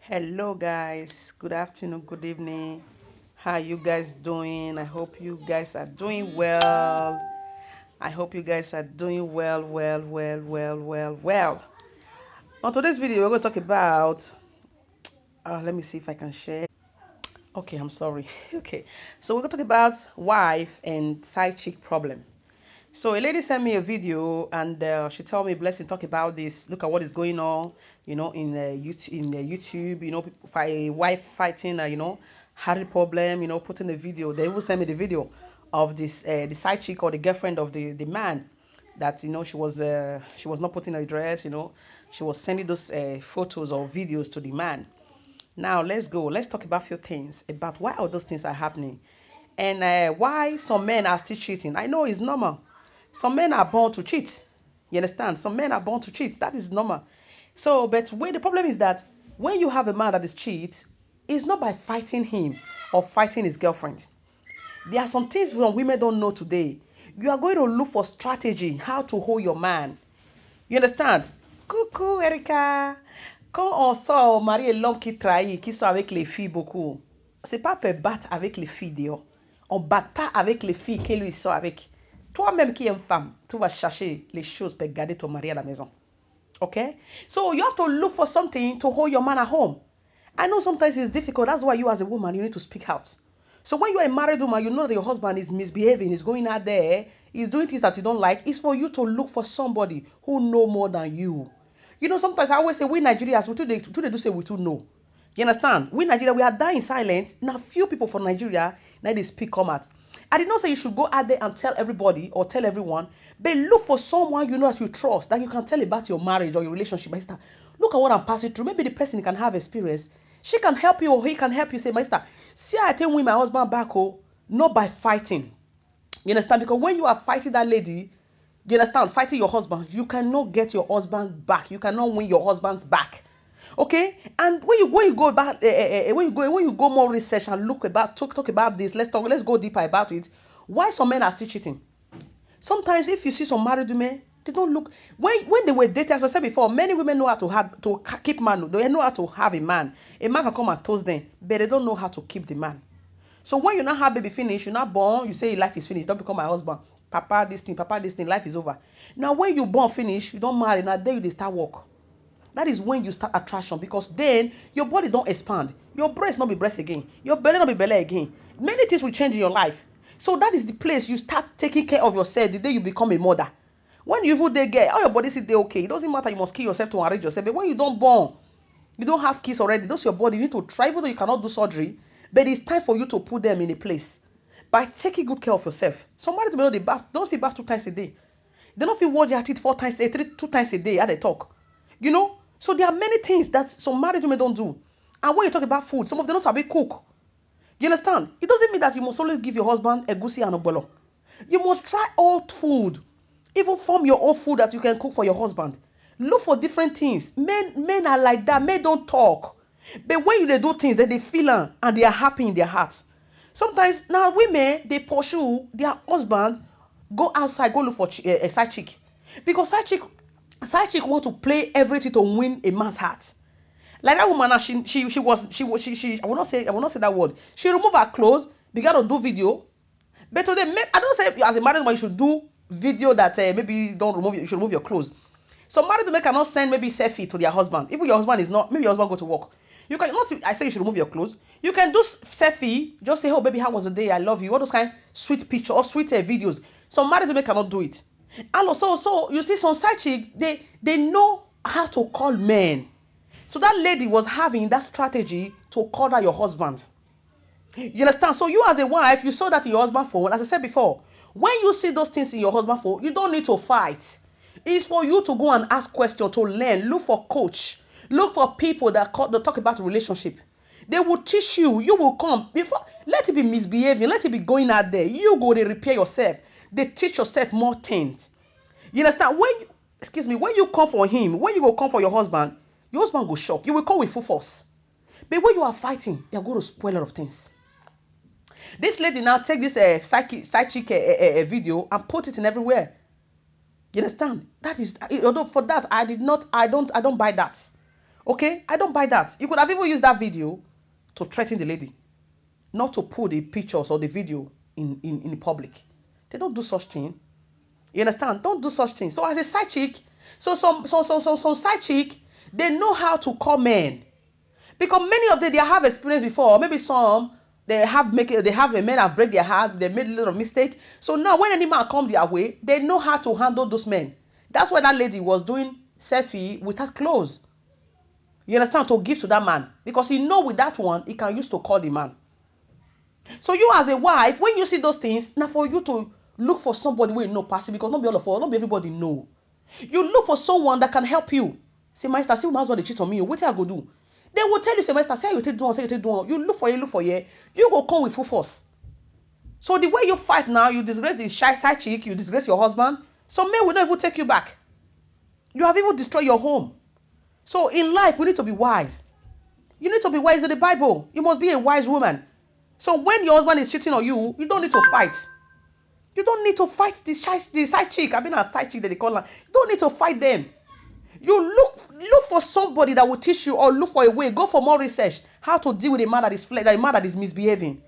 Hello guys, good afternoon, good evening. How are you guys doing? I hope you guys are doing well. I hope you guys are doing well. On today's video, we're going to talk about, let me see if I can share. Okay, I'm sorry. Okay, so we're going to talk about wife and side chick problem. So a lady sent me a video and she told me, Blessing, talk about this. Look at what is going on, in YouTube. A wife fighting, had a problem. Putting the video. They even sent me the video of this the side chick or the girlfriend of the man that she was not putting her dress. She was sending those photos or videos to the man. Now let's go. Let's talk about a few things about why all those things are happening and why some men are still cheating. I know it's normal. Some men are born to cheat. You understand? Some men are born to cheat. That is normal. So, but where the problem is that when you have a man that is cheat, it's not by fighting him or fighting his girlfriend. There are some things some women don't know today. You are going to look for strategy how to hold your man. You understand? Coucou Erika. Quand on sort, on marie et l'homme qui trahit, qui sort avec les filles beaucoup, c'est pas pour battre avec les filles dehors. On ne bat pas avec les filles que lui sort avec. Toi-même qui es une femme, tu vas chercher les choses pour garder ton mari à la maison. Okay? So you have to look for something to hold your man at home. I know sometimes it's difficult. That's why you as a woman, you need to speak out. So when you're a married woman, you know that your husband is misbehaving, is going out there, is doing things that you don't like. It's for you to look for somebody who know more than you. Sometimes I always say we Nigerians, we do say we too know. You understand? We Nigeria, we are dying silent. Now few people from Nigeria, now they speak come out. I did not say you should go out there and tell everybody or tell everyone, but look for someone you know that you trust, that you can tell about your marriage or your relationship. My sister, look at what I'm passing through. Maybe the person can have experience. She can help you or he can help you. Say, my sister, see, I take win my husband back, not by fighting. You understand? Because when you are fighting that lady, you understand, fighting your husband, you cannot get your husband back. You cannot win your husband's back. Okay, and when you go about when you go more research and look about talk about this, let's go deeper about it. Why some men are still cheating? Sometimes if you see some married women, they don't look when they were dating. As I said before, many women know how to keep man. They know how to have a man. A man can come and toast them, but they don't know how to keep the man. So when you not have baby finish, you're not born, you say life is finished. Don't become my husband. Papa this thing, life is over. Now when you born finish, you don't marry. Now there you start work. That is when you start attraction, because then your body don't expand. Your breast not be breast again. Your belly not be belly again. Many things will change in your life. So that is the place you start taking care of yourself the day you become a mother. When you even dey get all your body sit dey okay, it doesn't matter you must kill yourself to arrange yourself. But when you don't born, you don't have kids already, those your body, you need to try, even though you cannot do surgery, but it's time for you to put them in a place by taking good care of yourself. Somebody to know they bath, don't fit bath 2 times a day. They don't fit wash their teeth 4 times, 2 times a day. How they talk, So there are many things that some married women don't do. And when you talk about food, some of them don't sabi cook. You understand? It doesn't mean that you must always give your husband egusi and obolo. You must try old food. Even form your own food that you can cook for your husband. Look for different things. Men are like that. Men don't talk. But when they do things that they feel and they are happy in their hearts. Sometimes now women, they pursue their husband, go outside, go look for a side chick. Because side chick want to play everything to win a man's heart. Like that woman, I will not say that word. She removed her clothes, began to do video. But today, I don't say as a married woman you should do video that maybe don't remove you should remove your clothes. Some married women cannot send maybe selfie to their husband. Even your husband is not, maybe your husband go to work. You can not. I say you should remove your clothes. You can do selfie. Just say, "Oh baby, how was the day? I love you." All those kind of sweet picture or sweet videos. Some married women cannot do it. And also, so you see, some side chick they know how to call men. So that lady was having that strategy to call out your husband. You understand? So you as a wife, you saw that in your husband phone. As I said before, when you see those things in your husband phone, you don't need to fight. It's for you to go and ask questions, to learn. Look for coach. Look for people that talk about relationship. They will teach you. You will come before. Let it be misbehaving. Let it be going out there. You go to repair yourself. They teach yourself more things. You understand? When you come for him, when you go come for your husband go shock. You will come with full force. But when you are fighting, you're going to spoil a lot of things. This lady now take this side chick video and put it in everywhere. You understand? That is, although for that I don't buy that. Okay, I don't buy that. You could have even used that video to threaten the lady, not to put the pictures or the video in public. They don't do such thing. You understand? Don't do such things. So as a side chick, some side chick, they know how to call men. Because many of them, they have experience before. Maybe some, they have a men have break their heart, they made a little mistake. So now when any man come their way, they know how to handle those men. That's why that lady was doing selfie without clothes. You understand? To give to that man. Because he know with that one, he can use to call the man. So you as a wife, when you see those things, now for you to look for somebody where you know pass, because not be all of us, not be everybody know. You look for someone that can help you. Say, my sister, see my husband they cheat on me. What I go do? They will tell you, say, my sister, say you take do one, say you take do one. You look for you, you go come with full force. So the way you fight now, you disgrace the side chick, you disgrace your husband. Some men will not even take you back. You have even destroyed your home. So in life, we need to be wise. You need to be wise in the Bible. You must be a wise woman. So when your husband is cheating on you, you don't need to fight. You don't need to fight the side chick. I've been a side chick that they call her. You don't need to fight them. You look for somebody that will teach you, or look for a way. Go for more research how to deal with a man that is misbehaving.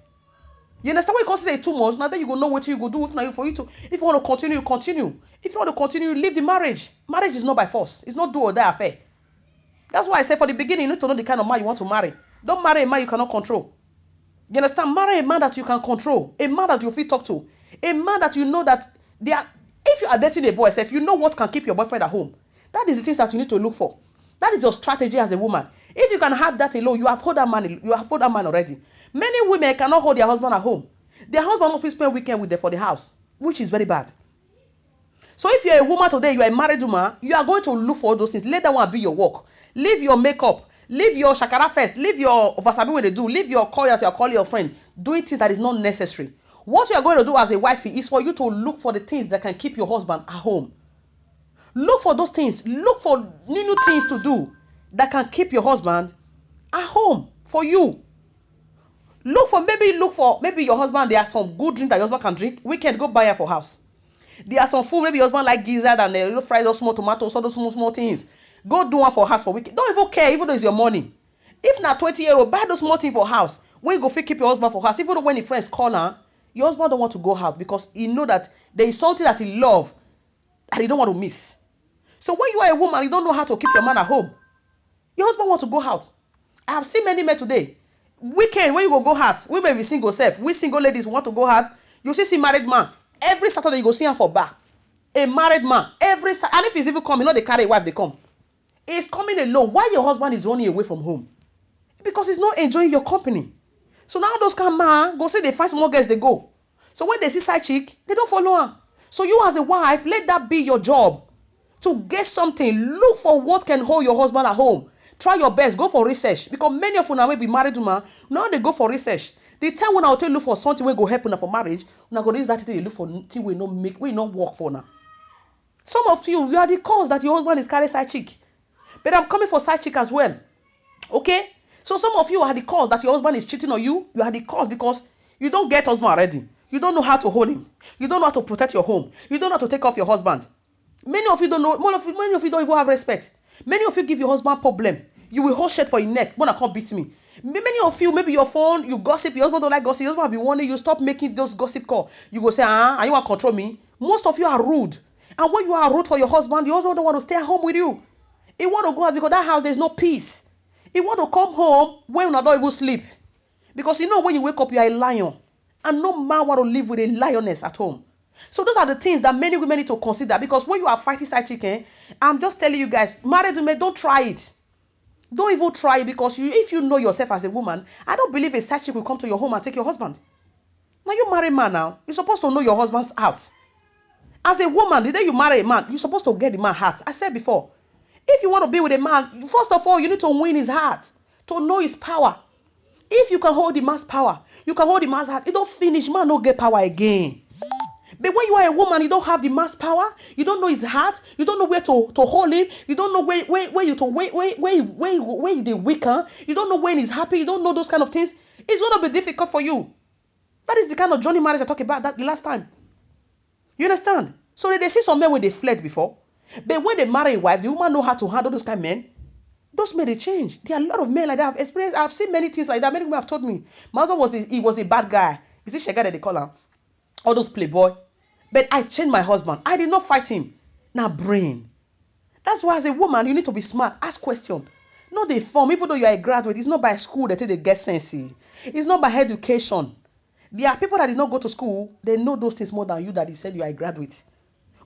You understand what you consider too much? Now then you go know what you go do. If you want to continue, continue. If you want to continue, leave the marriage. Marriage is not by force. It's not do or die affair. That's why I say for the beginning, you need to know the kind of man you want to marry. Don't marry a man you cannot control. You understand? Marry a man that you can control. A man that you feel talk to. A man that you know that they are. If you are dating a boy, if you know what can keep your boyfriend at home, that is the things that you need to look for. That is your strategy as a woman. If you can have that alone, you have hold that man. You have hold that man already. Many women cannot hold their husband at home. Their husband will spend weekend with them for the house, which is very bad. So if you're a woman today, you are a married woman, you are going to look for those things. Let that one be your work. Leave your makeup. Leave your shakara first. Leave your wasabi when they do. Leave your call that you are calling your friend. Doing things that is not necessary. What you are going to do as a wife is for you to look for the things that can keep your husband at home. Look for those things. Look for new things to do that can keep your husband at home for you. Look for maybe your husband, there are some good drink that your husband can drink. Weekend, go buy her for house. There are some food, maybe your husband like gizzard and fry those small tomatoes, all those small things. Go do one for house for weekend. Don't even care, even though it's your money. If not 20 euro, buy those small things for house. When you go fit keep your husband for house, even though when your friends call her, your husband don't want to go out because he know that there is something that he love that he don't want to miss. So when you are a woman, you don't know how to keep your man at home. Your husband want to go out. I have seen many men today. Weekend, when you go out, we may be single self. We single ladies want to go out. You see married man. Every Saturday you go see him for bar. A married man. And if he's even coming, not they carry a wife, they come. He's coming alone. Why your husband is running away from home? Because he's not enjoying your company. So now those kind of man go say they find small girls, they go. So when they see side chick, they don't follow her. So you as a wife, let that be your job. To get something, look for what can hold your husband at home. Try your best, go for research. Because many of you now may be married woman, now they go for research. The time when I'll tell you look for something will go help you for marriage, now go use that thing you look for thing will not work for now. Some of you are the cause that your husband is carrying side chick. But I'm coming for side chick as well. Okay? So some of you are the cause that your husband is cheating on you. You are the cause because you don't get husband already. You don't know how to hold him. You don't know how to protect your home. You don't know how to take off your husband. Many of you don't know. Many of you don't even have respect. Many of you give your husband problem. You will hold shirt for your neck. When I can't beat me. Many of you, maybe your phone, you gossip. Your husband don't like gossip. Your husband will be warning you. Stop making those gossip calls. You go say, and you want to control me. Most of you are rude. And when you are rude for your husband don't want to stay at home with you. He want to go out because that house there's no peace. He want to come home when you don't even sleep. Because you know when you wake up, you are a lion. And no man want to live with a lioness at home. So those are the things that many women need to consider. Because when you are fighting side chicken, I'm just telling you guys, married women, don't try it. Don't even try it because if you know yourself as a woman, I don't believe a side chick will come to your home and take your husband. Now you marry a man now, you're supposed to know your husband's heart. As a woman, the day you marry a man, you're supposed to get the man's heart. I said before, if you want to be with a man, first of all, you need to win his heart, to know his power. If you can hold the man's power, you can hold the man's heart. It don't finish, man, don't get power again. But when you are a woman, you don't have the man's power. You don't know his heart. You don't know where to hold him. You don't know where you the weaker. You don't know when he's happy. You don't know those kind of things. It's gonna be difficult for you. That is the kind of journey marriage I talked about that the last time. You understand? So they see some men when they fled before. But when they marry a wife, the woman know how to handle those kind of men. Those men, they change. There are a lot of men like that. I've experienced, I've seen many things like that. Many women have told me. My husband was a bad guy. Is it Shega that they call him? All those playboy. But I changed my husband. I did not fight him. Now brain. That's why as a woman, you need to be smart. Ask questions. Not the form. Even though you are a graduate, it's not by school that they get sense. It's not by education. There are people that did not go to school. They know those things more than you that they said you are a graduate.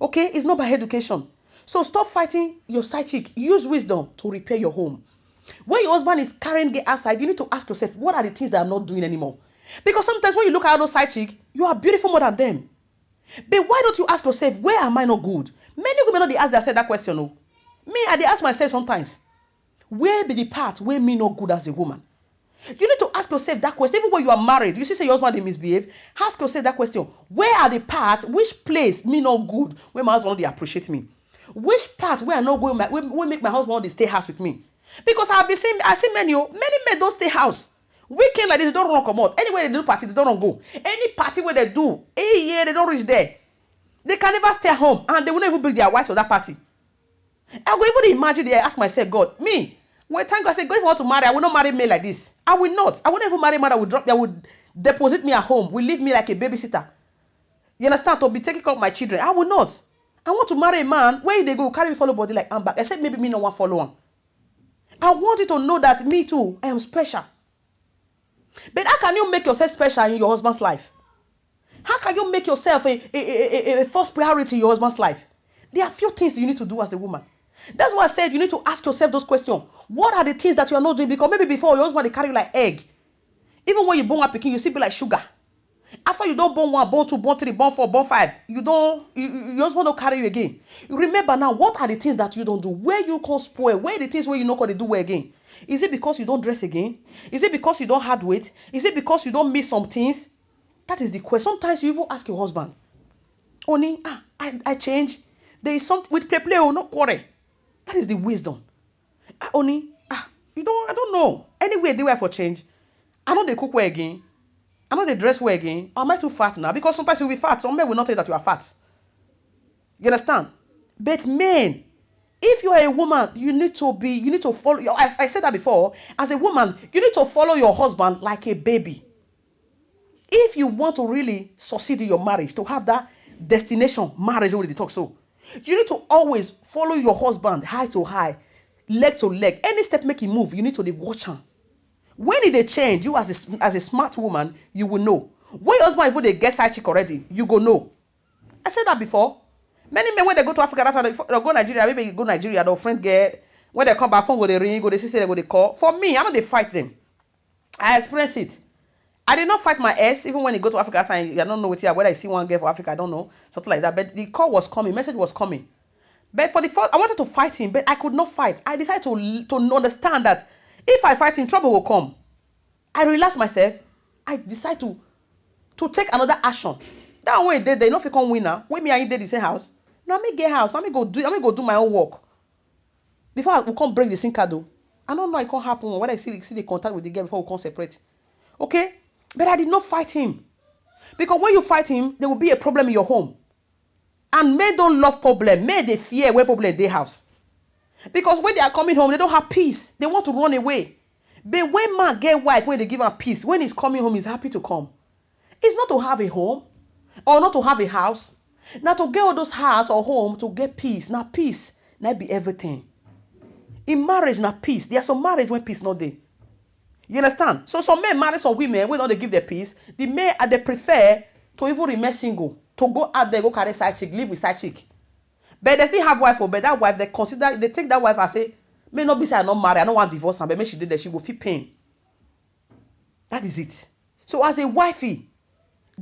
Okay? It's not by education. So stop fighting your side chick. Use wisdom to repair your home. When your husband is carrying it outside, you need to ask yourself, what are the things that I'm not doing anymore? Because sometimes when you look at those side chick, you are beautiful more than them. But why don't you ask yourself, where am I not good? Many women don't ask themselves that question. No. Me, I ask myself sometimes, where be the part where me not good as a woman? You need to ask yourself that question. Even when you are married, you see say your husband they misbehave. Ask yourself that question. Where are the parts, which place me not good when my husband they appreciate me? Which part where I not going will make my husband they stay house with me? Because I see many men don't stay house. Weekend like this, they don't run come out. Anywhere they do party, they don't go. Any party where they do, yeah, they don't reach there. They can never stay home and they will not even bring their wives to that party. I will even imagine they ask myself, God, me, when time God say, God, if you want to marry, I will not marry me like this. I will not. I will never marry man that would deposit me at home, will leave me like a babysitter. You understand? To be taking care of my children. I will not. I want to marry a man where they go carry me follow body like I'm back, except maybe me no one follow on. I want you to know that me too, I am special. But how can you make yourself special in your husband's life? How can you make yourself a first priority in your husband's life? There are few things you need to do as a woman. That's why I said you need to ask yourself those questions. What are the things that you are not doing? Because maybe before your husband they carry you like egg. Even when you born one pikin, you still be like sugar. After you don't born one, born two, born three, born four, born five, your husband don't carry you again. You remember now, what are the things that you don't do? Where you can spoil? Where are the things where you not going to do again? Is it because you don't dress again? Is it because you don't hard weight? Is it because you don't miss some things? That is the question. Sometimes you even ask your husband, Oni, I change. There is something with play or not quarrel. That is the wisdom. Oni, I don't know. Anyway, they were for change. I know they cook well again. I know they dress well again. Or am I too fat now? Because sometimes you'll be fat. Some men will not tell you that you are fat. You understand? But men, if you are a woman, you need to follow. I said that before. As a woman, you need to follow your husband like a baby. If you want to really succeed in your marriage, to have that destination marriage, already talk so, you need to always follow your husband high to high, leg to leg. Any step make him move, you need to watch him. When they change, you as a smart woman, you will know. When your husband even they get side chick already, you go know. I said that before. Many men when they go to Africa, after they go Nigeria, maybe you go Nigeria, their friend get when they come back phone go they ring, go they see they go they call. For me, I know they fight them. I experience it. I did not fight my ex, even when he go to Africa. I don't know whether I see one girl for Africa, I don't know, something like that. But the call was coming, message was coming. But for the first, I wanted to fight him, but I could not fight. I decided to understand that if I fight him, trouble will come. I relaxed myself. I decided to take another action. That way they not fit come win now. When me and you did the same house. Now me get house. Now me go do my own work. Before I will come break the SIM card though. I don't know it can't happen when I see the contact with the girl before we come separate. Okay? But I did not fight him. Because when you fight him, there will be a problem in your home. And men don't love problem. Men they fear when problem in their house. Because when they are coming home, they don't have peace. They want to run away. But when man get wife, when they give him peace, when he's coming home, he's happy to come. It's not to have a home or not to have a house. Now to get all those house or home to get peace. Now peace, now be everything. In marriage, now peace. There are some marriage when peace not there. You understand? So some men marry some women when don't they give their peace. The men they prefer to even remain single. To go out there, go carry side chick, live with side chick. But they still have wife, but that wife, they take that wife and say, may not be say I'm not married, I don't want divorce, but make she did that, she will feel pain. That is it. So as a wifey,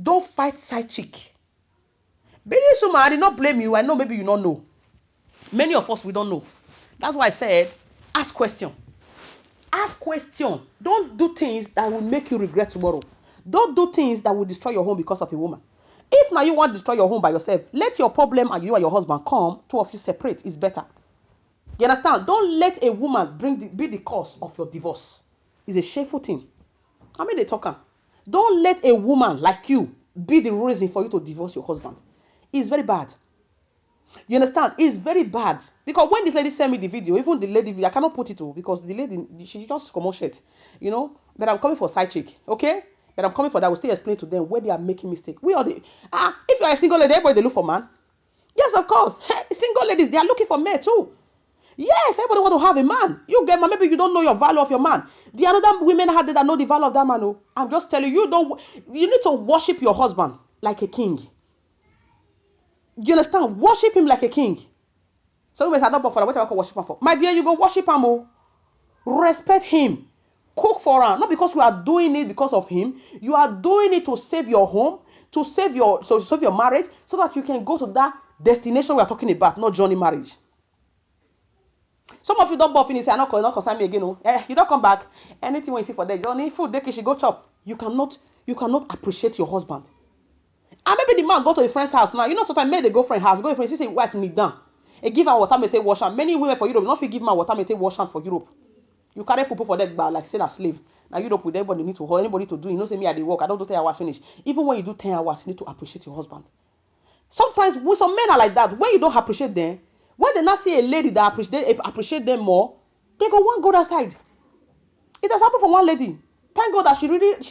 don't fight side chick. But this woman, I did not blame you. I know maybe you don't know. Many of us, we don't know. That's why I said, ask question. Ask question. Don't do things that will make you regret tomorrow. Don't do things that will destroy your home because of a woman. If now you want to destroy your home by yourself, let your problem and you and your husband come, two of you separate. It's better. You understand? Don't let a woman be the cause of your divorce. It's a shameful thing. I mean, they talk. Don't let a woman like you be the reason for you to divorce your husband. It's very bad. You understand? It's very bad. Because when this lady sent me the video, even the lady, I cannot put it to because the lady, she just commotion it, you know. But I'm coming for side chick, okay? But I'm coming for that. I will still explain to them where they are making mistake. We are the if you are a single lady, everybody they look for man. Yes, of course. Single ladies, they are looking for men too. Yes, everybody want to have a man. You get man, maybe you don't know your value of your man. The other women out there that know the value of that man. Oh, I'm just telling you, you need to worship your husband like a king. You understand? Worship him like a king. So we are not for what I call worship him for. My dear, you go worship him. Oh. Respect him. Cook for him. Not because you are doing it because of him. You are doing it to save your home, to save your marriage, so that you can go to that destination we are talking about, not journey marriage. Some of you don't buff in and say, I'm not concern me again. You don't come back. Anything when you see for there, Johnny, food, they should go chop. You cannot appreciate your husband. And maybe the man go to a friend's house now. You know, sometimes maybe they go friend house, go friend, see wife kneel down. They give her water, may take wash hand. Many women for Europe, not give her water, may take wash hand for Europe. You carry food for that, but like say a slave. Now Europe with everybody need to hold anybody to do. You know, say me at the work, I don't do 10 hours finish. Even when you do 10 hours, you need to appreciate your husband. Sometimes with some men are like that. When you don't appreciate them, when they not see a lady that appreciate them more, they go one go that side. It has happened for one lady. Thank God that she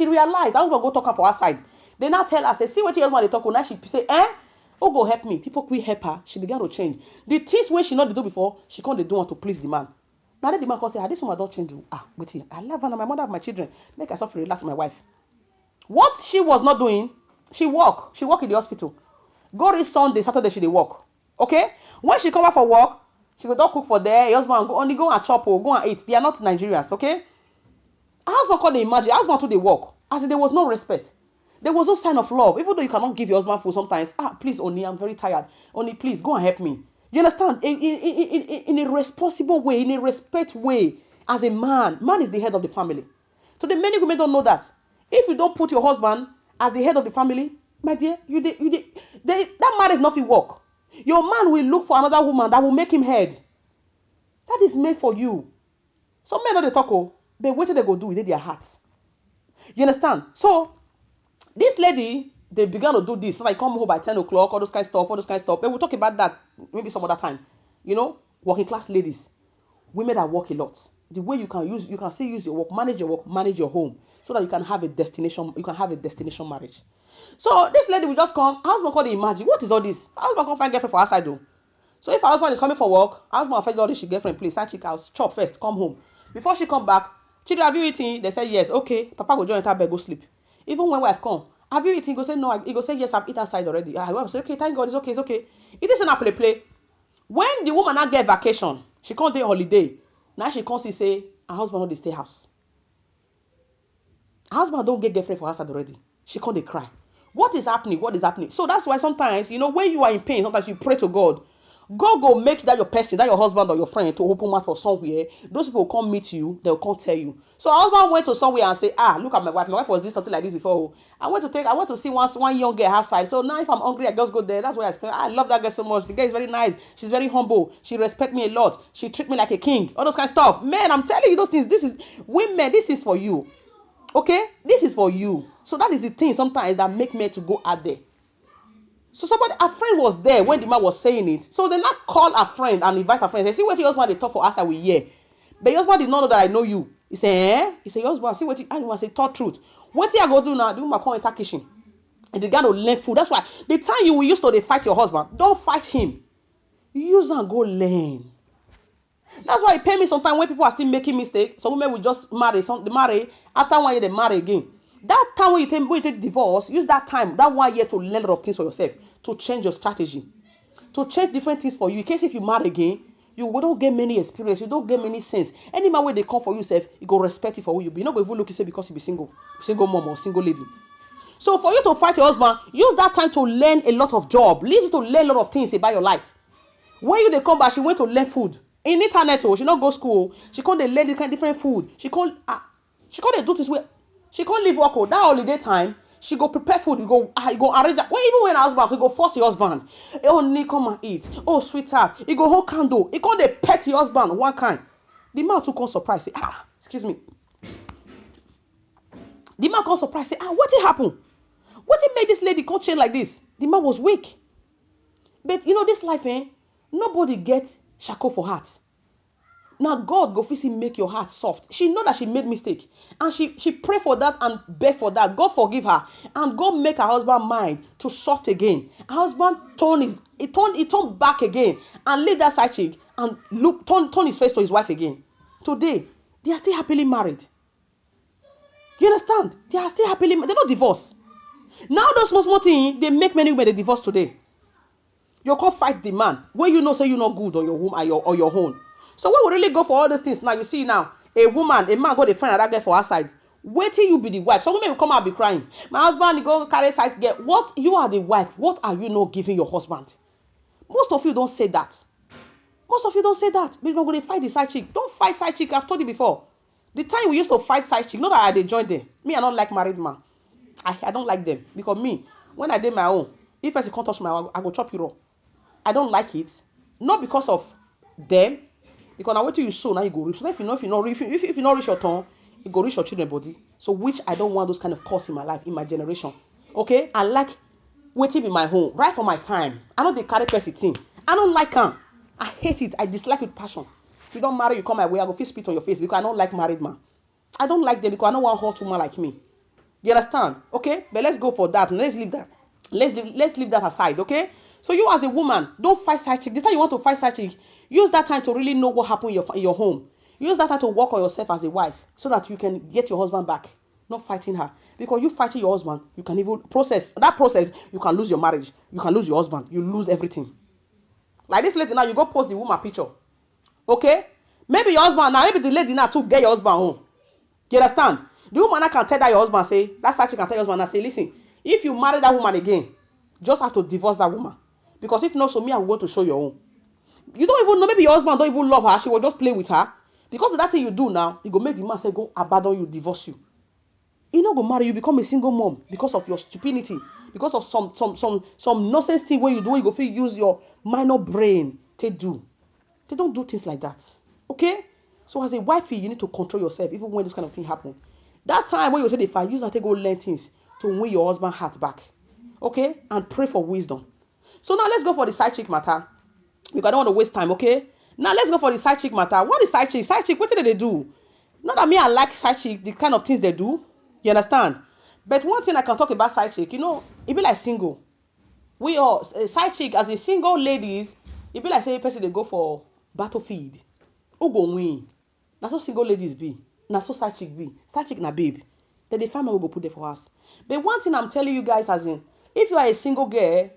realized I was gonna go talk her for her side. They now tell her, say, see what your husband they talk. Now she say, oh go help me. People quick help her. She began to change. The things when she not do before, she can't do want to please the man. Now then the man can say, this woman don't change you. Wait here. I love her, my mother, my children. Make herself relax with my wife. What she was not doing, she work in the hospital. Go reach Sunday, Saturday she dey work. Okay? When she come back for work, she will not cook for there. Her husband only go and chop or go and eat. They are not Nigerians, okay? Her husband called the imagine. Her husband too dey work. As if there was no respect. There was no sign of love. Even though you cannot give your husband food sometimes. Please, Oni, I'm very tired. Oni, please, go and help me. You understand? In a responsible way, in a respect way. As a man is the head of the family. So the many women don't know that. If you don't put your husband as the head of the family, my dear, that marriage nothing work. Your man will look for another woman that will make him head. That is made for you. Some men know they talk, but what they go do with their hearts. You understand? So this lady, they began to do this. So I come home by 10 o'clock, all those kind of stuff. But we'll talk about that maybe some other time. You know, working class ladies, women that work a lot. The way you can still use your work, manage your home, so that you can have a destination marriage. So this lady will just come. Her husband called the imagine. What is all this? Her husband can't find girlfriend for her side though. So if her husband is coming for work, her husband will find all this girlfriend, please, side chick house, chop first, come home. Before she come back, children, have you eaten? They say yes. Okay, Papa go join her bed, go sleep. Even when wife come, have you eaten? He go say no. He go say yes, I've eaten outside already. I will say okay, thank God, it's okay. It isn't a play. When the woman now get vacation, she can't take holiday. Now she can't say her husband not dey stay house. Her husband don't get girlfriend for her side already. She can't cry. What is happening? So that's why sometimes, when you are in pain, sometimes you pray to God. God go make that your person, that your husband or your friend to open mouth for somewhere. Those people will come meet you, they'll come tell you. So her husband went to somewhere and say, look at my wife. My wife was doing something like this before. I want to see one young girl outside. So now if I'm hungry, I just go there. That's why I love that girl so much. The girl is very nice. She's very humble. She respects me a lot. She treats me like a king. All those kind of stuff. Man, I'm telling you those things. This is women, this is for you. Okay? This is for you. So that is the thing sometimes that make men to go out there. So a friend was there when the man was saying it. So they not call a friend and invite a friend. They say, see what your husband they talk for us we hear. But your husband did not know that I know you. He say, He say, your husband, see what you and say, talk truth. What you go do now? Do my call enter kitchen. And began to learn food. That's why the time you will use to fight your husband, don't fight him. Use and go learn. That's why it pay me sometimes when people are still making mistakes. Some women will just marry. After 1 year they marry again. That time when you take divorce, use that 1 year to learn a lot of things for yourself, to change your strategy, to change different things for you. In case if you marry again, you don't get many experience, you don't get many sense. Any man when they come for you, you go respect it for who you be. You not go even look you say because you be single mom or single lady. So for you to fight your husband, use that time to learn a lot of job. Use it to learn a lot of things about your life. When they come back, she went to learn food in internet. She not go school. She can't learn different food. She can't do this way. She can't leave work. That holiday time, she go prepare food. You go arrange that. Well, even when her husband, you go force your husband. Oh, Nick, come and eat. Oh, sweetheart. You go hold candle. You can't pet your husband one kind. The man too come surprise. Say, excuse me. The man come surprise. Say, what did happen? What did make this lady come change like this? The man was weak. But this life, nobody gets shako for heart. Now God go physically make your heart soft. She know that she made mistake, and she pray for that and beg for that. God forgive her, and God make her husband mind to soft again. Her husband turn back again and leave that side chick and turn his face to his wife again. Today they are still happily married. You understand? They are still happily. They don't divorce. Now those small things they make many women they divorce today. You can't fight the man when say you're not good on your woman or your own. So when we really go for all these things now, you see now, a man go to find another girl for her side. Wait till you be the wife. Some women will come out and be crying. My husband go carry side girl. What? You are the wife. What are you not giving your husband? Most of you don't say that. Most of you don't say that. But we're going to fight the side chick. Don't fight side chick. I've told you before. The time we used to fight side chick, not that I joined them. Me, I don't like married man. I don't like them. Because me, when I did my own, if I can't touch my own, I go chop you raw. I don't like it. Not because of them. Because now wait till you sow, now you go reach. So if you not reach your turn, you go reach your children body. So which I don't want those kind of curse in my life, in my generation. Okay? I like waiting in my home, right for my time. I know they carry person thing. I don't like them. I hate it. I dislike it with passion. If you don't marry, you come my way, I go feel spit on your face because I don't like married man. I don't like them because I don't want hot woman like me. You understand? Okay? But let's go for that. Let's leave that. Let's leave that aside, okay? So you as a woman, don't fight side chick. This time you want to fight side chick, use that time to really know what happened in your home. Use that time to work on yourself as a wife so that you can get your husband back. Not fighting her. Because you fighting your husband, you can even process. That process, you can lose your marriage. You can lose your husband. You lose everything. Like this lady now, you go post the woman picture. Okay? Maybe your husband now, maybe the lady now to get your husband home. You understand? The woman now can tell that your husband say, that side chick can tell your husband and say, listen, if you marry that woman again, just have to divorce that woman. Because if not, so me, I will go to show your own. You don't even know, maybe your husband don't even love her. She will just play with her. Because of that thing you do now, you go make the man say, go abandon you, divorce you. He not go marry you, become a single mom because of your stupidity. Because of some nonsense thing where you do, you go feel use your minor brain to do. They don't do things like that. Okay? So as a wifey, you need to control yourself, even when this kind of thing happen. That time when you say the fight, use that to go learn things to win your husband's heart back. Okay? And pray for wisdom. So now let's go for the side chick matter. Because I don't want to waste time, okay? Now let's go for the side chick matter. What is side chick? Side chick, what do they do? Not that me, I like side chick, the kind of things they do. You understand? But one thing I can talk about side chick, it be like single. We all, side chick, as a single ladies, it be like say a person they go for battlefield. Who go win? Now so single ladies be. Now so side chick be. Side chick na babe. Then the family will go put there for us. But one thing I'm telling you guys as in, if you are a single girl,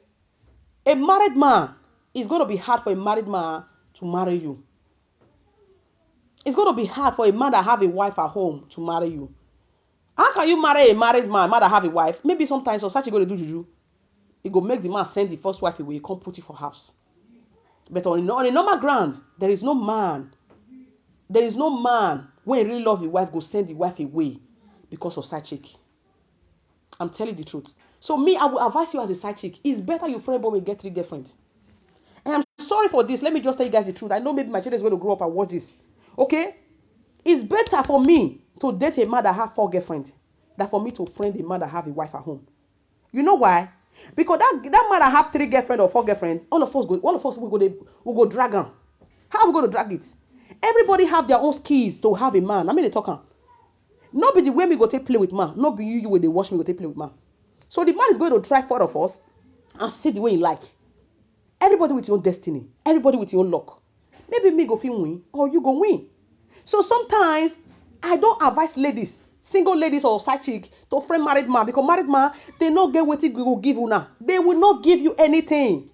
a married man, it's going to be hard for a married man to marry you. It's going to be hard for a man that have a wife at home to marry you. How can you marry a married man that have a wife? Maybe sometimes such a go to do juju. It go make the man send the first wife away, come put it for house. But on a normal ground, there is no man. There is no man when he really love his wife go send the wife away because of side chick. I'm telling you the truth. So me, I will advise you as a side chick. It's better you friend boy will get 3 girlfriends. And I'm sorry for this. Let me just tell you guys the truth. I know maybe my children is going to grow up and watch this. Okay? It's better for me to date a man that have 4 girlfriends than for me to friend a man that have a wife at home. You know why? Because that man that have 3 girlfriends or 4 girlfriends, all of us will go drag him. How are we going to drag it? Everybody have their own skills to have a man. I mean, they talk. Not be the way we go take play with man. Not be you when they watch me go take play with man. So the man is going to try 4 of us and see the way he like. Everybody with your own destiny. Everybody with your own luck. Maybe me go feel win or you go win. So sometimes I don't advise ladies, single ladies or side chick, to friend married man because married man they not get what he will give you now. They will not give you anything.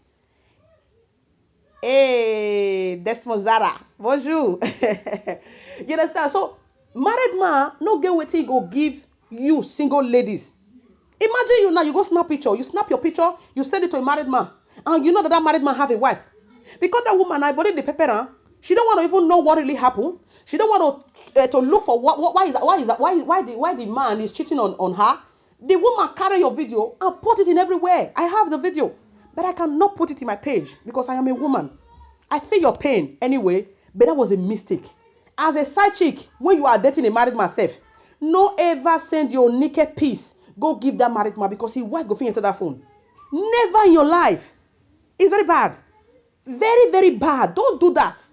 Hey, Desmond Zara, bonjour. You understand? So married man no get what he go give you single ladies. Imagine you now, you go snap picture, you snap your picture, you send it to a married man, and you know that married man have a wife. Because that woman, I body the pepper, she don't want to even know what really happened. She don't want to look for why the man is cheating on her. The woman carry your video and put it in everywhere. I have the video, but I cannot put it in my page because I am a woman. I feel your pain anyway, but that was a mistake. As a side chick, when you are dating a married man, no ever send your naked piece. Go give that married man because his wife go fit enter that phone. Never in your life. It's very bad. Very, very bad. Don't do that.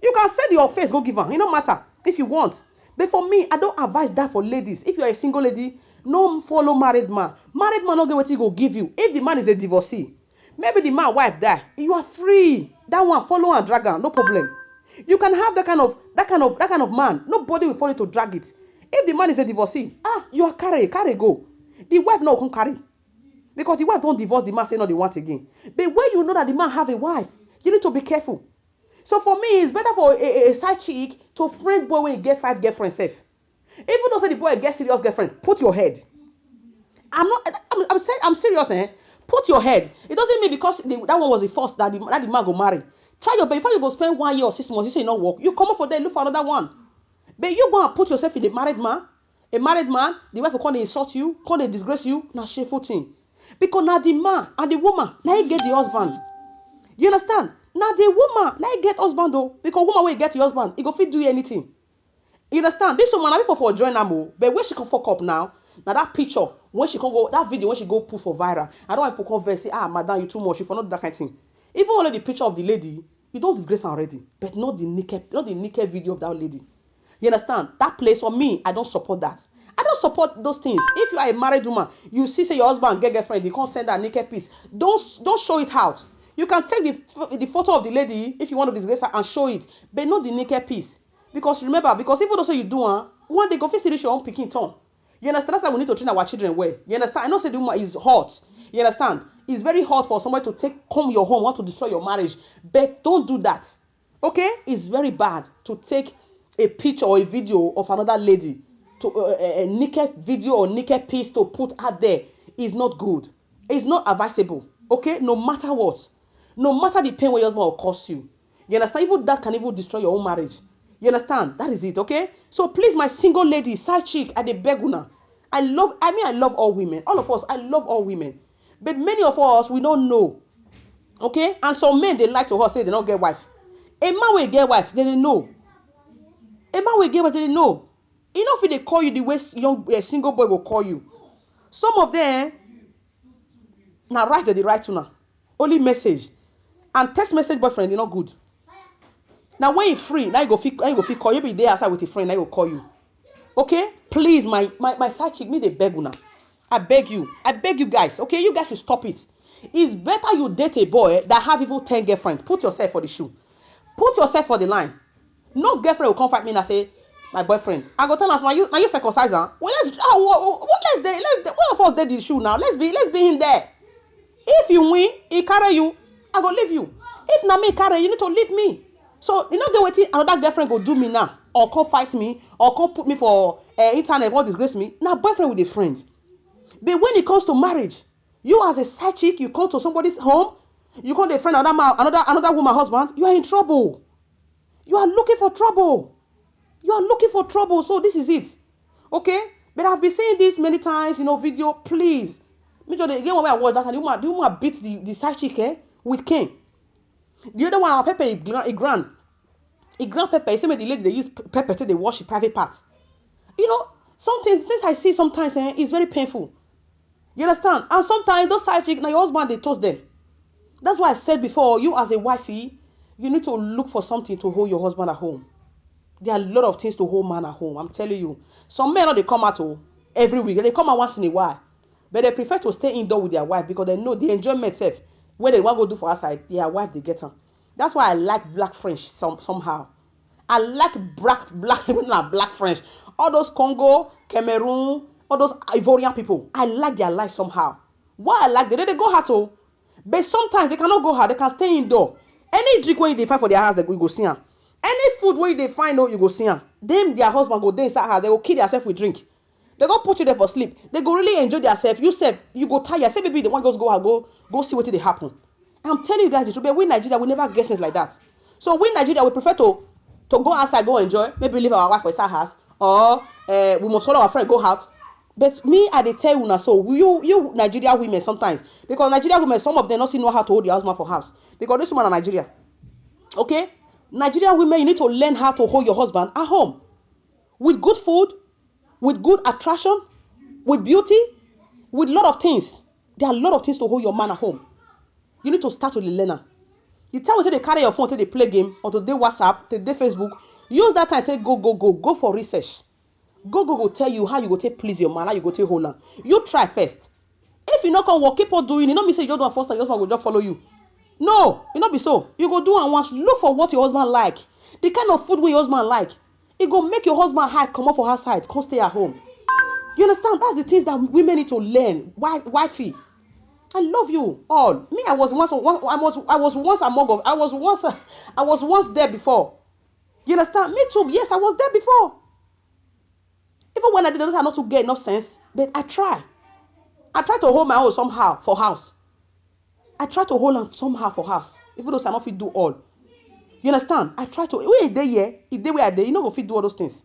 You can send your face, go give her. It don't matter if you want. But for me, I don't advise that for ladies. If you're a single lady, no follow married man. Married man don't get what he go give you. If the man is a divorcee, maybe the man wife die, you are free. That one follow and drag her, no problem. You can have that kind of man. Nobody will follow to drag it. If the man is a divorcee, you are carry go. The wife no can carry. Because the wife don't divorce the man, say no, they want again. But when you know that the man have a wife, you need to be careful. So for me, it's better for a side chick to friend boy when you get 5 girlfriends safe. Even though say the boy get serious girlfriend, put your head. I'm serious, eh? Put your head. It doesn't mean because that one was the first that the man go marry. Try your best. Before you go spend 1 year or 6 months, you say not work. You come up for there, look for another one. But you go and put yourself in a married man, the wife will come and insult you, come and disgrace you, na shameful thing. Because now the man and the woman, now you get the husband. You understand? Now the woman, now you get husband though. Because woman will get the husband, he go fit do anything. You understand? This woman, people for join am, but when she can fuck up now that picture, when she can go, that video when she go put for viral, I don't want people converse say, madam, you too much, you for not do that kind of thing. Even only the picture of the lady, you don't disgrace her already, but not the naked video of that lady. You understand? That place for me, I don't support that. I don't support those things. If you are a married woman, you see say your husband get girlfriend, you can't send her naked piece. Don't show it out. You can take the photo of the lady if you want to disgrace her and show it, but not the naked piece. Because remember, because even though you do one day go face your own picking tongue. You understand? That's why we need to train our children well. You understand? I know say the woman is hot. You understand? It's very hard for somebody to come your home, want to destroy your marriage. But don't do that. Okay? It's very bad to take a picture or a video of another lady, to a naked video or naked piece to put out there. Is not good. It's not advisable. Okay? No matter what. No matter the pain your husband will cause you. You understand? Even that can even destroy your own marriage. You understand? That is it, okay? So please, my single lady, side chick, I dey beg una. I love all women. All of us, I love all women. But many of us, we don't know. Okay? And some men, they like to say they don't get wife. A man will get wife, they didn't know. A man will get wife, they didn't know. Enough if they call you the way single boy will call you. Some of them, now write the right to now. Only message. And text message boyfriend, they're not good. Now when you free, now you go fit call you. Be there outside with a friend, now you go call you. Okay? Please, my side chick, me they beg una. I beg you guys. Okay, you guys should stop it. It's better you date a boy that have even 10 girlfriends. Put yourself for the shoe. Put yourself for the line. No girlfriend will come fight me and say, my boyfriend. I go tell us now you circumcise her. Well, let's one of us did the shoe now. Let's be in there. If you win, he carry you. I go leave you. If not me carry, you need to leave me. So you know the way another girlfriend go do me now, or come fight me, or come put me for internet, or disgrace me. Now boyfriend with a friend. But when it comes to marriage, you as a side chick, you come to somebody's home, you come to a friend, another woman husband, you are in trouble. You are looking for trouble. So this is it. Okay? But I've been saying this many times, video. Please. Me just again when I watch that, and the woman beat the side chick with cane. The other one, our pepper, he grand pepper. He said the lady they use pepper till they wash the private parts. Some things I see sometimes is very painful. You understand? And sometimes those side chicks, now your husband they toast them. That's why I said before, you as a wifey, you need to look for something to hold your husband at home. There are a lot of things to hold man at home. I'm telling you. Some men they come out every week. They come out once in a while, but they prefer to stay indoor with their wife because they know the enjoyment self. When they want to go do for outside, their wife they get them. That's why I like black French somehow. I like black French. All those Congo, Cameroon, all those Ivorian people. I like their life somehow. Why I like them? They go hard but sometimes they cannot go hard. They can stay indoor. Any drink when they find for their house, they go see them. Any food when they find you go see them. Them their husband go there inside house. They go kill themselves with drink. They go put you there for sleep. They go really enjoy themselves. You go tired. Say maybe the one go see what they happen. I'm telling you guys the truth. But we Nigeria, we never get things like that. So we Nigeria, we prefer to go outside, go enjoy. Maybe leave our wife for inside house, or we must follow our friend go out. But me, I dey tell you now. So you Nigerian women sometimes, because Nigerian women, some of them not know how to hold their husband for house because this woman in Nigeria. Okay, Nigerian women, you need to learn how to hold your husband at home with good food, with good attraction, with beauty, with a lot of things. There are a lot of things to hold your man at home. You need to start to learn am. The time until they carry your phone till they play game or to dey WhatsApp, to dey Facebook, use that time take go for research. Go tell you how you go take please your man, how you go take hold am. You try first. If you no come work, keep on doing. You no mean say you don't do am first time, your husband go just follow you. No, it not be so. You go do am once. Look for what your husband like. The kind of food wey your husband like. It go make your husband high, come up for her side, come stay at home. You understand? That's the things that women need to learn. Wifey, I love you all. Me, I was once there before. You understand? Me too. Yes, I was there before. Even when I did not to get enough sense, but I try. I try to hold my own somehow for house. I try to hold on somehow for house, even though I not fit do all. You understand? I try to. Where is they here? If they were there, you know go fit do all those things.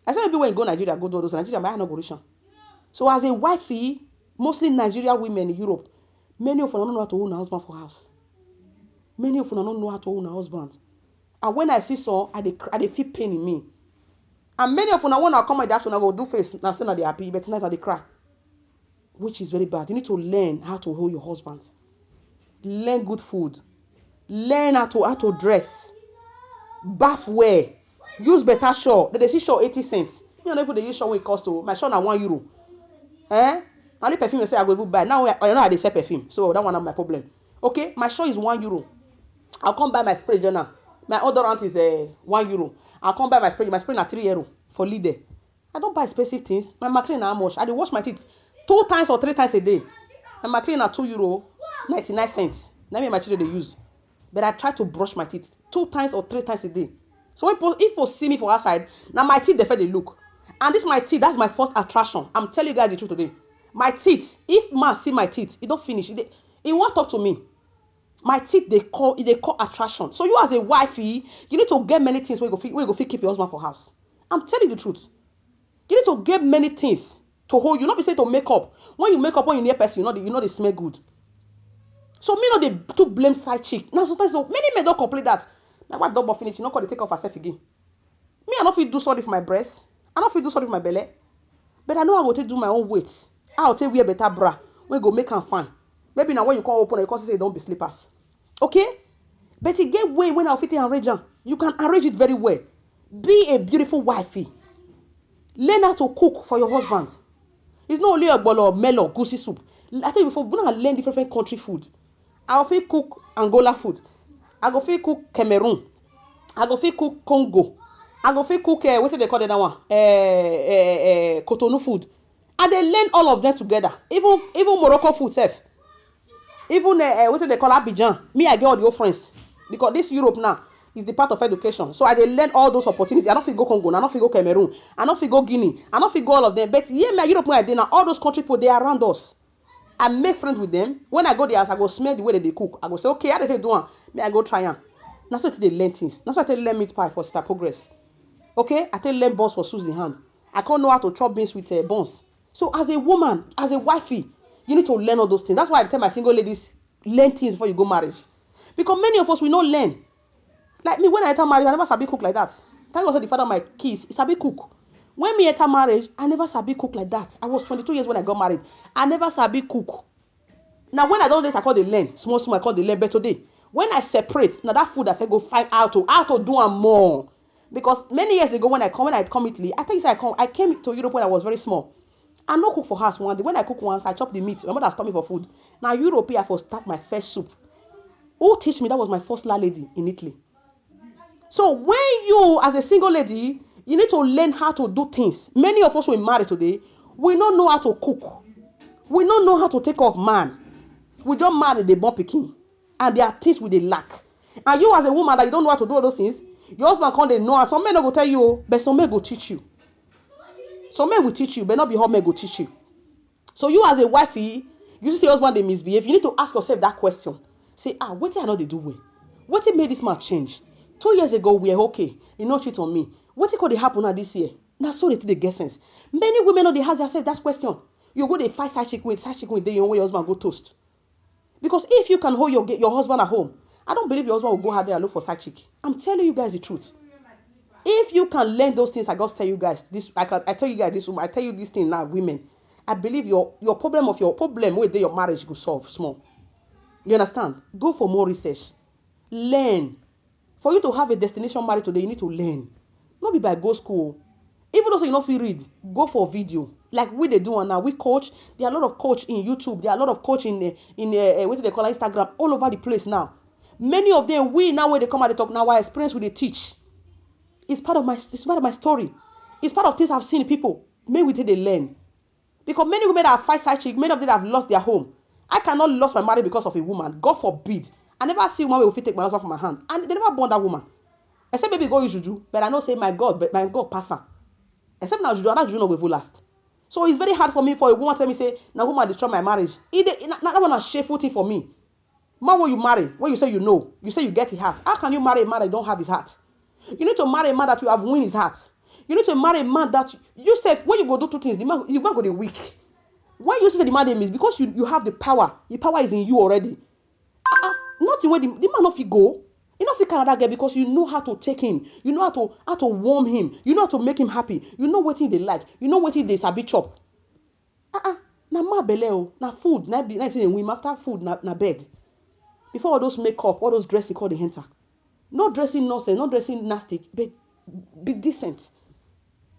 I said maybe when you go Nigeria, go do all those. Nigeria, but I no go reach am. So as a wifey, mostly Nigerian women in Europe, many of them don't know how to hold a husband for house. Many of them don't know how to hold a husband. And when I see so, I dey feel pain in me. And many of them when I come at that, when I go do face, now say they happy, but tonight they cry, which is very bad. You need to learn how to hold your husband. Learn good food. Learn how to dress. Bath well. Use better shawl. They see shawl 80 cents. You know if they use shawl when it cost to my shawl na €1. Only perfume you say I go buy. Now I know how they sell perfume. So that one is my problem. Okay, my shawl is €1. I'll come buy my spray journal. My odorant is €1. I'll come buy my spray. My spray na €3 for leader. I don't buy expensive things. My Maclean na how much? I dey wash my teeth 2 times or 3 times a day. My Maclean na €2.99. Now me and my children they use. But I try to brush my teeth 2 times or 3 times a day. So if people see me for outside, now my teeth they look. And this my teeth, that's my first attraction. I'm telling you guys the truth today. My teeth, if man see my teeth, it don't finish. He won't talk to me. My teeth they call attraction. So you as a wifey, you need to get many things where you go fit keep your husband for house. I'm telling you the truth. You need to get many things to hold you. Not be say to make up. When you make up, when you near person, you know they smell good. So me no dey to blame side chick. Now sometimes many men don't complain that my wife don't finish. You know, they take off herself again. Me, I don't feel do sorry for my breast. I don't feel do sorry for my belly. But I know I go take do my own weight. I will take wear better bra. We go make am fine. Maybe now when you come open, you can say don't be slippers. Okay? But it get way when I fit arrange am. You can arrange it very well. Be a beautiful wifey. Learn how to cook for your husband. It's not only a bowl of melon, goosey soup. I tell you before, when I learn different country food, I go fit cook Angola food. I go fit cook Cameroon. I go fit cook Congo. I go fit cook what do they call that one? Cotonou food. And they learn all of them together. Even Morocco food self. Even what do they call Abidjan? Me, I get all the old friends because this Europe now is the part of education. So I dey learn all those opportunities. I don't fit go Congo. I don't fit go Cameroon. I don't fit go Guinea. I don't fit go all of them. But yeah, my Europe where I dey now, all those country people they are around us. I make friends with them. When I go there, I go smell the way they cook. I go say, okay, how they do one? May I go try am. That's why they learn things. That's why I learn meat pie for Sister Progress. Okay, I learn buns for Susie hand. I can't know how to chop beans with buns. So as a woman, as a wifey, you need to learn all those things. That's why I tell my single ladies, learn things before you go marriage. Because many of us we not learn. Like me, when I enter marriage, I never sabi cook like that. Thank God said the father of my kids, he sabi cook. When me enter marriage, I never sabi cook like that. I was 22 years when I got married. I never sabi cook. Now when I don't this, I call the learn. Small, I call the learn. But today, when I separate, now that food I go find out to do and more. Because many years ago when I come Italy, I think I came to Europe when I was very small. I no cook for house one day. When I cook once, I chop the meat. My mother's coming for food. Now Europe, I for start my first soup. Who teach me? That was my first lady in Italy. So when you, as a single lady, you need to learn how to do things. Many of us who are married today, we don't know how to cook. We don't know how to take off man. We don't marry the born pikin. And there are things we they lack. And you as a woman that you don't know how to do all those things, your husband can't they know. And some men will tell you, but some men will teach you. Some men will teach you, but not be all men will teach you. So you as a wifey, you see your husband they misbehave, you need to ask yourself that question. Say, what did I know they do well? What made this man change? 2 years ago, we were okay. You know, cheat on me. What could happen now this year? Now, so they get sense. Many women know they ask themselves that question. You go, they fight side chick with day, your husband go toast. Because if you can hold your husband at home, I don't believe your husband will go out there and look for side chick. I'm telling you guys the truth. If you can learn those things, I just tell you guys this. I tell you guys this. I tell you this thing now, women. I believe your problem with your marriage will solve small. You understand? Go for more research. Learn. For you to have a destination marriage today, you need to learn. Not be by go school. Even though you not feel read, go for video. Like we they do now. We coach. There are a lot of coach in YouTube. There are a lot of coach in what do they call Instagram, all over the place now. Many of them, we now when they come out, they talk now. Our experience with they teach. It's part of my story. It's part of things I've seen in people. Maybe they learn. Because many women that fight side chick, many of them have lost their home. I cannot lose my marriage because of a woman. God forbid. I never see one who will take my husband from my hand. And they never born that woman. Except maybe go use juju. But I know say my God pass her. Except now juju, and that juju no will last. So it's very hard for me for a woman to tell me say, now woman destroy my marriage. That one a shameful thing for me. Man, when you marry, when you say you say you get his heart. How can you marry a man that don't have his heart? You need to marry a man that you have win his heart. You need to marry a man that you say when you go do two things, the man go the weak. Why you say the man is because you have the power. The power is in you already. Not the way the man not fit go. You know fit Canada girl because you know how to take him. You know how to warm him. You know how to make him happy. You know what they like. You know what they sabi chop. Na ma belle o, na food, na win after food na bed. Before all those makeup, all those dressing called the enter. Not dressing nonsense, not dressing nasty, but be decent.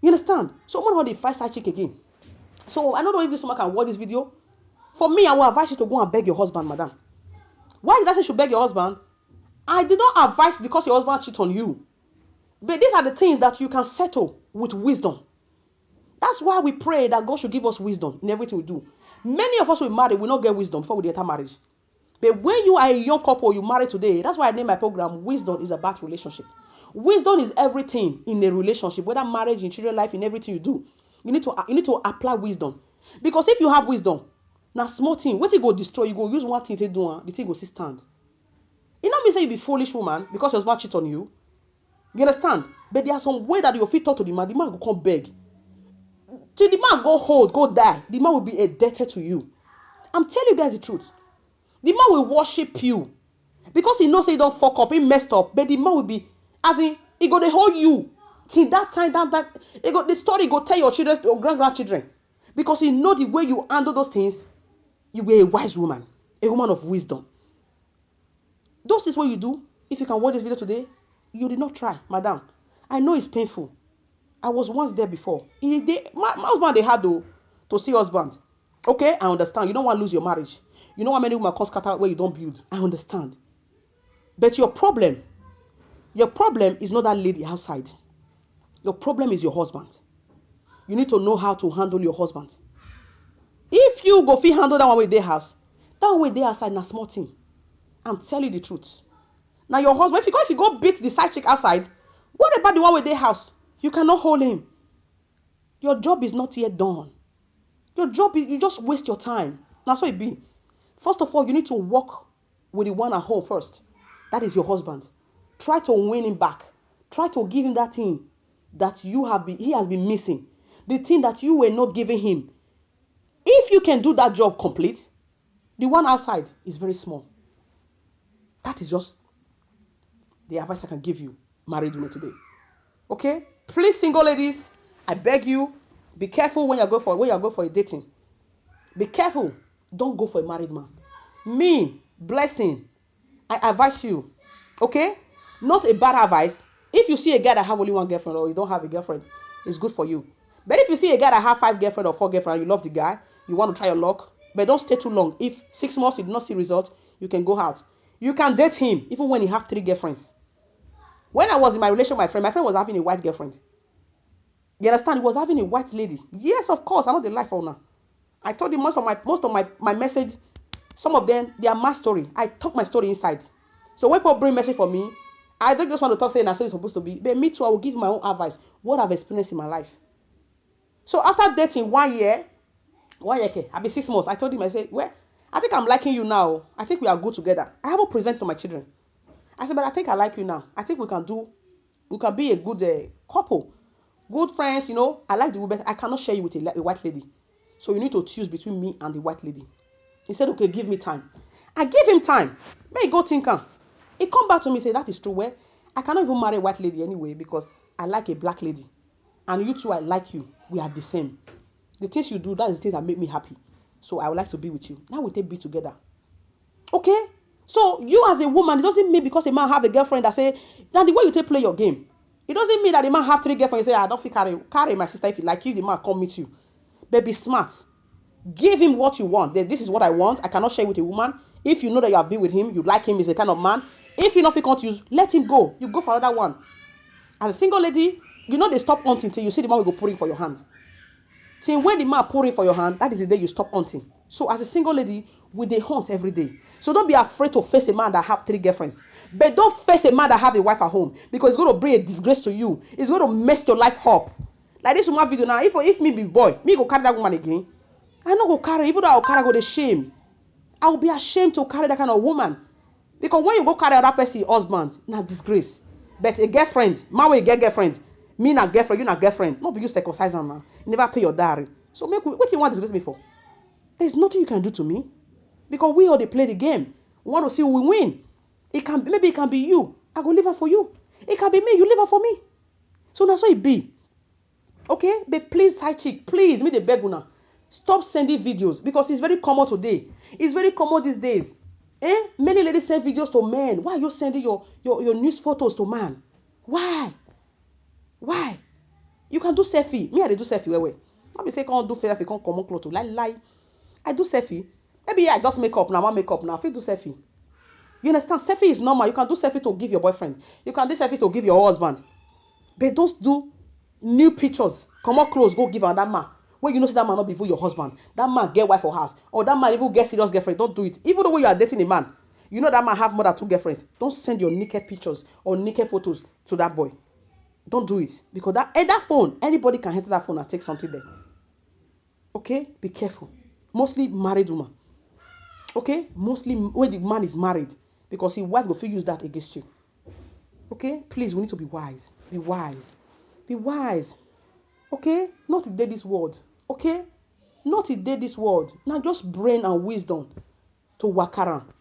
You understand? So what about the fight side chick again? So I don't know if this woman can watch this video. For me, I will advise you to go and beg your husband, madam. Why did I say you should beg your husband? I did not advise because your husband cheat on you. But these are the things that you can settle with wisdom. That's why we pray that God should give us wisdom in everything we do. Many of us will marry, will not get wisdom before we enter marriage. But when you are a young couple, you marry today. That's why I named my program, Wisdom is About Relationship. Wisdom is everything in a relationship, whether marriage, in children life, in everything you do. You need to apply wisdom. Because if you have wisdom, now small thing, what you go destroy, you go use one thing to do, the thing go still stand. You know me say you be foolish woman because your husband cheat on you. You understand? But there are some way that you fit talk to the man go come beg. Till the man go die, the man will be indebted to you. I'm telling you guys the truth. The man will worship you. Because he knows he don't fuck up, he messed up, but the man will be, as in, he go to hold you. Till that time, the story go tell your children, your grandchildren. Because he know the way you handle those things, you were a wise woman, a woman of wisdom. Those is what you do. If you can watch this video today, you did not try, madam. I know it's painful. I was once there before. My husband, they had to see husband. Okay, I understand. You don't want to lose your marriage. You know how many women come scatter where you don't build. I understand. But your problem is not that lady outside. Your problem is your husband. You need to know how to handle your husband. If you go fit handle that one with their house, that one with their outside na small thing. I'm telling you the truth. Now your husband, if you go beat the side chick outside, what about the one with their house? You cannot hold him. Your job is not yet done. Your job is, you just waste your time. Now so it be. First of all, you need to work with the one at home first. That is your husband. Try to win him back. Try to give him that thing that he has been missing. The thing that you were not giving him. If you can do that job complete, the one outside is very small. That is just the advice I can give you, married women today. Okay? Please, single ladies, I beg you, be careful when you go for a dating. Be careful. Don't go for a married man. Me, Blessing, I advise you. Okay? Not a bad advice. If you see a guy that have only one girlfriend or you don't have a girlfriend, it's good for you. But if you see a guy that have 5 girlfriends or 4 girlfriends, you love the guy, you want to try your luck, but don't stay too long. If 6 months you do not see results, you can go out. You can date him even when he have 3 girlfriends. When I was in my relationship with my friend was having a white girlfriend. You understand? He was having a white lady. Yes, of course. I'm not the life owner. I told you most of my message, some of them, they are my story. I talk my story inside. So when people bring message for me, I don't just want to talk saying that's how it's supposed to be. But me too, I will give my own advice. What I've experienced in my life. So after dating 1 year, I've been 6 months. I told him, I said, well, I think I'm liking you now. I think we are good together. I haven't presented to my children. I said, but I think I like you now. I think we can be a good couple. Good friends, you know. I like the woman. I cannot share you with a white lady. So you need to choose between me and the white lady. He said, okay, give me time. I gave him time. May he go think. He come back to me and say, that is true. Well, I cannot even marry a white lady anyway because I like a black lady. And you too, I like you. We are the same. The things you do, that is the things that make me happy. So I would like to be with you. Now we take be together. Okay? So you as a woman, it doesn't mean because a man have a girlfriend that say, now the way you take play your game, it doesn't mean that the man have 3 girlfriends. You say, I don't feel carry my sister if you like, if the man come meet you. But be smart. Give him what you want. This is what I want. I cannot share with a woman. If you know that you have been with him, you like him, he's a kind of man. If you know if he can't use, let him go. You go for another one. As a single lady, you know they stop hunting till you see the man will go pouring for your hand. Till when the man pouring for your hand, that is the day you stop hunting. So as a single lady, we dey hunt every day. So don't be afraid to face a man that have 3 girlfriends. But don't face a man that have a wife at home, because it's going to bring a disgrace to you. It's going to mess your life up. Like this woman video now, if me be boy, me go carry that woman again. I no go carry, even though I'll carry, go the shame. I will be ashamed to carry that kind of woman. Because when you go carry other person husband, na disgrace. But a girlfriend, man will get girlfriend. Me na girlfriend, you na girlfriend. Not be you circumcise am now. You never pay your dowry. So what you want to disgrace me for? There's nothing you can do to me. Because we all they play the game. We want to see who we win. Maybe it can be you. I go live her for you. It can be me, you live her for me. So that's how it be. Okay? But please, side chick, please, me the beg una. Stop sending videos, because it's very common today. It's very common these days. Many ladies send videos to men. Why are you sending your news photos to man? Why? You can do selfie. Me, I do selfie. Wait. Not be say can't do selfie, can't come on close to lie. I do selfie. Maybe I just make up now. I make up now. I feel do selfie. You understand? Selfie is normal. You can do selfie to give your boyfriend. You can do selfie to give your husband. But don't do new pictures. Come on close. Go give another man. When you know that man not be your husband, that man get wife or house, or that man even get serious girlfriend, don't do it. Even though you are dating a man, you know that man have more than 2 girlfriends. Don't send your naked pictures or naked photos to that boy. Don't do it, because that phone, anybody can enter that phone and take something there. Okay, be careful. Mostly married woman. Okay, mostly when the man is married, because his wife will feel use that against you. Okay, please, we need to be wise. Be wise. Be wise. Okay, not today this world. Okay, not today this world. Now just brain and wisdom to work around.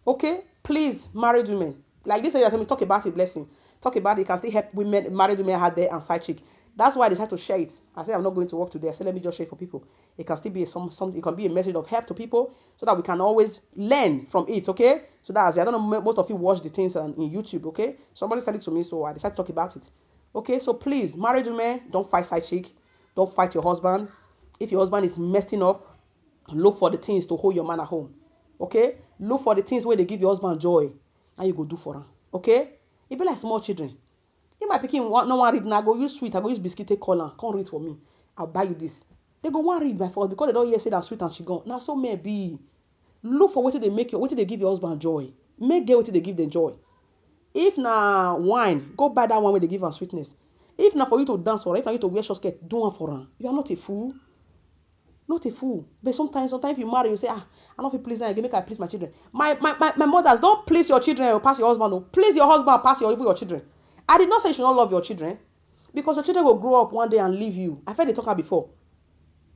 Okay, please, married women, like this, I talk about a blessing. Talk about it can still help women, married women out there and side chick. That's why I decided to share it. I said I'm not going to work today. I said let me just share it for people. It can still be it can be a message of help to people, so that we can always learn from it. Okay, so that's I don't know, most of you watch the things on YouTube. Okay, somebody said it to me, so I decided to talk about it. Okay, so please, married women, don't fight side chick. Don't fight your husband. If your husband is messing up, look for the things to hold your man at home. Okay? Look for the things where they give your husband joy, and you go do for him. Okay? It be like small children. If my pikin no one read, now go use sweet, I go use biscuit, take call, come read for me. I'll buy you this. They go one read by force because they don't hear say that sweet and she gone. Now so maybe look for what they give your husband joy. Make get what they give them joy. If na wine, go buy that one where they give her sweetness. If not for you to dance for her, if not you to wear short skirt, do one for her. You are not a fool. Not a fool. But sometimes if you marry, you say, I'm not feel pleasing again, make I please my children. My mothers, don't please your children or pass your husband. No. Please your husband, pass even your children. I did not say you should not love your children, because your children will grow up one day and leave you. I've heard they talk about before.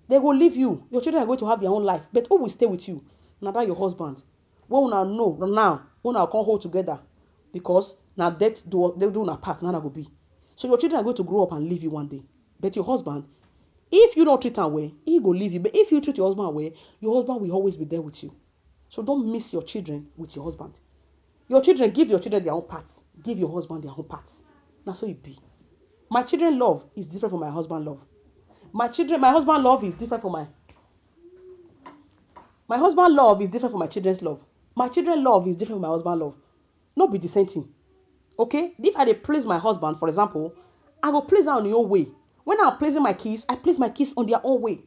They will leave you. Your children are going to have their own life. But who will stay with you? Now that your husband. What will know now? When I can't hold together. Because now they do not part, now that will be. So your children are going to grow up and leave you one day. But your husband, if you don't treat him well, he will leave you. But if you treat your husband well, your husband will always be there with you. So don't miss your children with your husband. Your children, give your children their own parts. Give your husband their own parts. That's how it be. My children love is different from my husband love. My husband love is different from my husband love is different from my children's love. My children love is different from my husband love. Not be the same thing. Okay? If I please my husband, for example, I go please her on your way. When I'm pleasing my kids, I please my kids on their own way.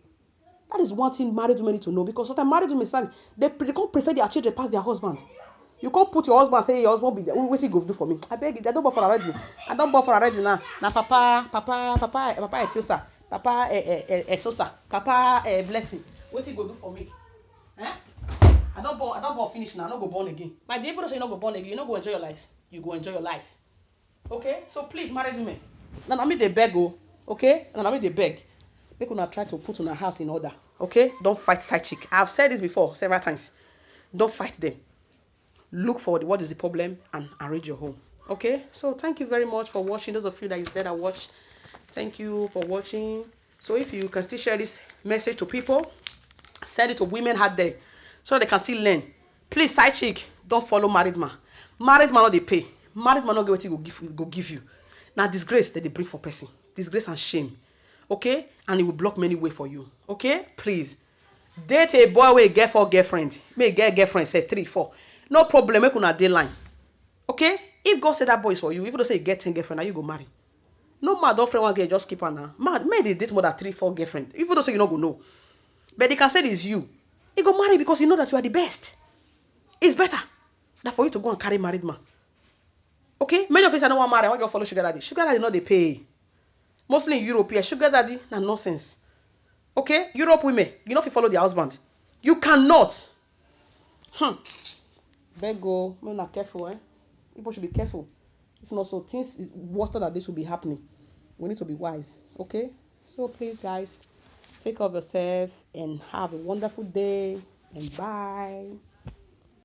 That is one thing married women need to know, because sometimes married women they can't prefer their children past their husband. You can't put your husband and say your husband be there. What you go do for me? I beg you, I don't buffer already. I don't buffer already now. Now papa Etiosa, papa Sosa, papa blessing. What you go do for me? I don't born finish now. I don't go born again. My dear brother say you not go born again. You not go enjoy your life. You go enjoy your life. Okay? So please, married women. Now I mean they beg go. Okay? Now I mean they beg. Make una try to put on a house in order. Okay? Don't fight side chick. I've said this before several times. Don't fight them. Look for what is the problem and arrange your home. Okay? So thank you very much for watching. Those of you that is there that watch, thank you for watching. So if you can still share this message to people, send it to women out there so they can still learn. Please, side chick, don't follow married man. Married man no dey pay. Married man no get wetin go give you. Na disgrace that they bring for person. Disgrace and shame. Okay? And it will block many way for you. Okay? Please. Date a boy wey get 4 girlfriend. May get girlfriend say 3, 4. No problem, make una dey line. Okay? If God say that boy is for you, even though say you get 10 girlfriend, now you go marry. No mad don't friend one girl, just keep her now. Mad, may they date more than 3, 4 girlfriend. Even though say you not go know. But they can say it is you. You go marry because you know that you are the best. It's better than for you to go and carry married man. Okay? Many of us don't want marry. I want to follow sugar daddy. Sugar daddy not they pay. Mostly in Europe, sugar daddy na nonsense. Okay? Europe women, you know if you follow their husband. You cannot. Beg go, men are careful, eh? People should be careful. If not, so things worse than this will be happening. We need to be wise. Okay? So please, guys, take care of yourself and have a wonderful day. And bye.